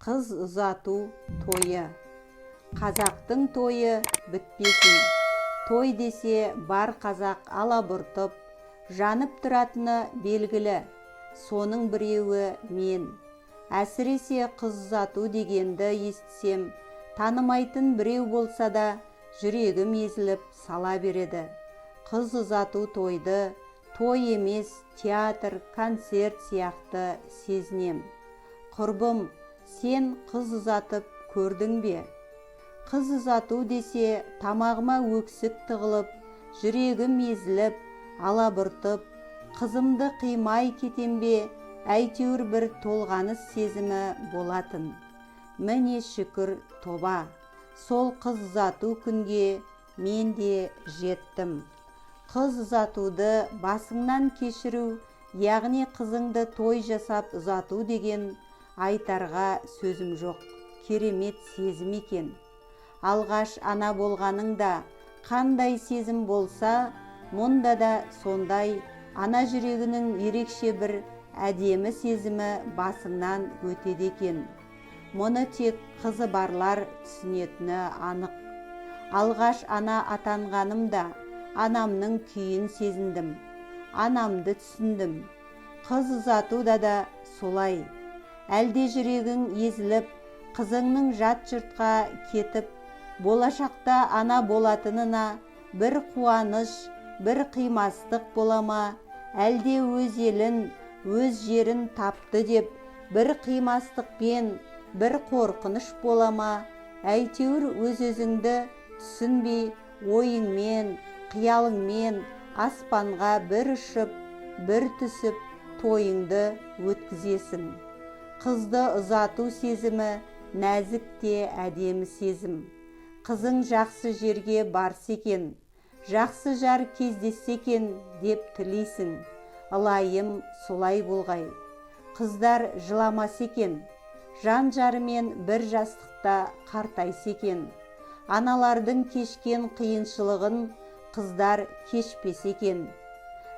Қыз ұзату тойы. Қазақтың тойы бітпесін. Той десе бар қазақ алабұртып, жанып тұратыны белгілі. Соның біреуі мен. Әсіресе қыз ұзату дегенді естісем, танымайтын біреу болса да, жүрегім езіліп сала береді. Қыз ұзату тойды, той емес, театр, концерт сияқты сезінем. Құрбым, сен қыз ұзатып көрдің бе? Қыз ұзату десе тамағыма өксік тығылып, жүрегім езіліп, алабұртып, қызымды қимай кетем бе, әйтеуір бір толғаныс сезімі болатын. Міне шүкір тоба, сол қыз ұзату күнге мен де жеттім. Қыз ұзатуды басыңнан кешіру, яғни қызыңды той жасап ұзату деген айтарға сөзім жоқ. Керемет сезім екен. Алғаш ана болғаныңда қандай сезім болса, мұнда да сондай ана жүрегінің ерекше бір әдемі сезімі басыңнан өтеді екен. Мұны тек қызы барлар түсінетіні анық. Алғаш ана атанғанымда анамның күйін сезіндім. Анамды түсіндім. Қыз ұзатуда да солай. Әлде жүрегің езіліп, қызыңның жат жұртқа кетіп, болашақта ана болатынына бір қуаныш, бір қимастық бола ма, әлде өз елін, өз жерін тапты деп, бір қимастықпен, бір қорқыныш бола ма, әйтеуір өз-өзіңді түсінбей, ойыңмен, қиялыңмен аспанға бір ұшып, бір түсіп, тойыңды өткізесің. Қызды ұзату сезімі нәзік те әдемі сезім. Қызың жақсы жерге барса екен, жақсы жар кездессе екен деп тілейсің. Ылайым солай болғай. Қыздар жыламаса екен, жан жарымен бір жастықта қартайса екен. Аналардың кешкен қиыншылығын қыздар кешпесе екен.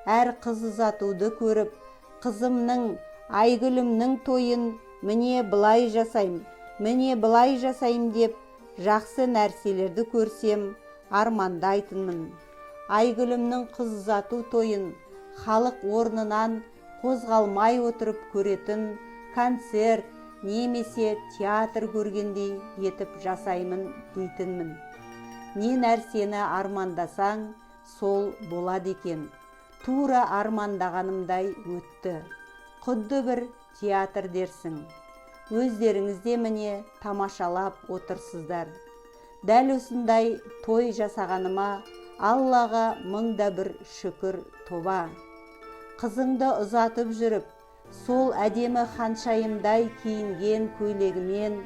Әр қыз ұзатуды көріп, қызымның, Айгүлімнің тойын міне былай жасайым, міне былай жасайым деп, жақсы нәрселерді көрсем, армандайтынмын. Айгүлімнің қыз ұзату тойын халық орнынан қозғалмай отырып көретін концерт немесе театр көргендей етіп жасаймын дейтінмін. Не нәрсені армандасаң, сол болады екен. Тура армандағанымдай өтті. Құдды бір театр дерсің. Өздеріңізде міне тамашалап отырсыздар. Дәл осындай той жасағаныма Аллаға мыңда бір шүкір тоба. Қызыңды ұзатып жүріп, сол әдемі ханшайымдай киінген көйлегімен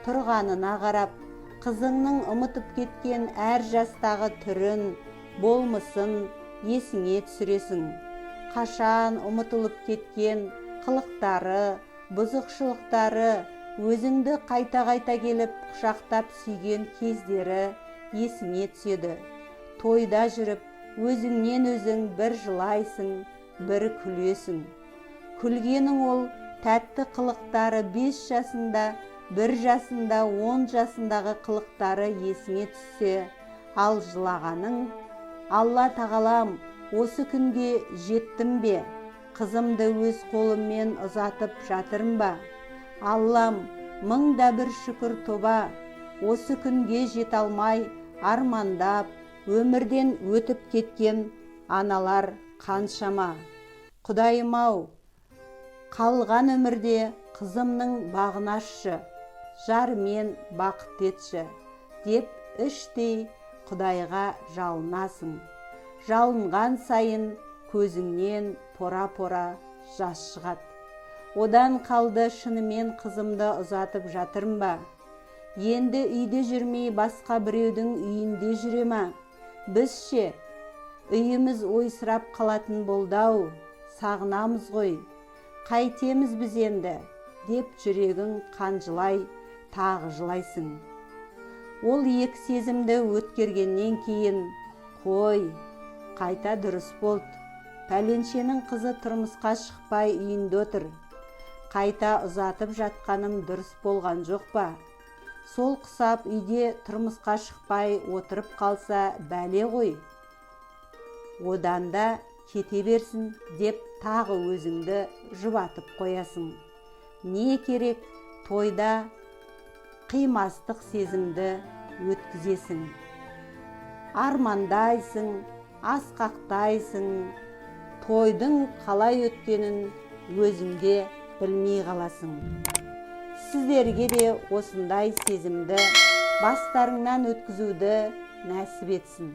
тұрғанына қарап, қызыңның ұмытып кеткен әр жастағы түрін, болмысын есіңе түсіресің. Қашан ұмытылып кеткен қылықтары, бұзықшылықтары, өзіңді қайта-қайта келіп құшақтап сүйген кездері есіңе түседі. Тойда жүріп, өзіңнен өзің бір жылайсың, бір күлесің. Күлгенің ол тәтті қылықтары 5 жасында, 1 жасында, 10 жасындағы қылықтары есіңе түссе, ал жылағаның, Алла тағалам, осы күнге жеттім бе? Қызымды өз қолыммен ұзатып жатырым ба? Аллам, мыңда бір шүкір тоба, осы күнге жете алмай, армандап, өмірден өтіп кеткен аналар қаншама. Құдайым-ау, қалған өмірде қызымның бағын ашшы, жарымен бақыт етші, деп іштей Құдайға жалынасың. Жалынған сайын көзіңнен пора-пора жас шығады. Одан қалды шынымен қызымды ұзатып жатырым ба? Енді үйде жүрмей басқа біреудің үйінде жүре ма? Бізше үйіміз ойсырап қалатын болды-ау, сағынамыз ғой. Қайтеміз біз енді, деп жүрегің қанжылай, тағы жылайсың. Ол екі сезімді өткергеннен кейін, қой, қайта дұрыс болды. Пәленшенің қызы тұрмысқа шықпай үйінде отыр. қайта ұзатып жатқаным дұрыс болған жоқ па? Сол құсап үйде тұрмысқа шықпай отырып қалса бәле ғой. Одан да кете берсін деп тағы өзіңді жұбатып қоясың. Не керек, тойда қимастық сезімді өткізесің. Армандайсың, асқақтайсың, тойдың қалай өткенін өзіңде білмей қаласың. Сіздерге де осындай сезімді бастарыңнан өткізуді нәсіп етсін.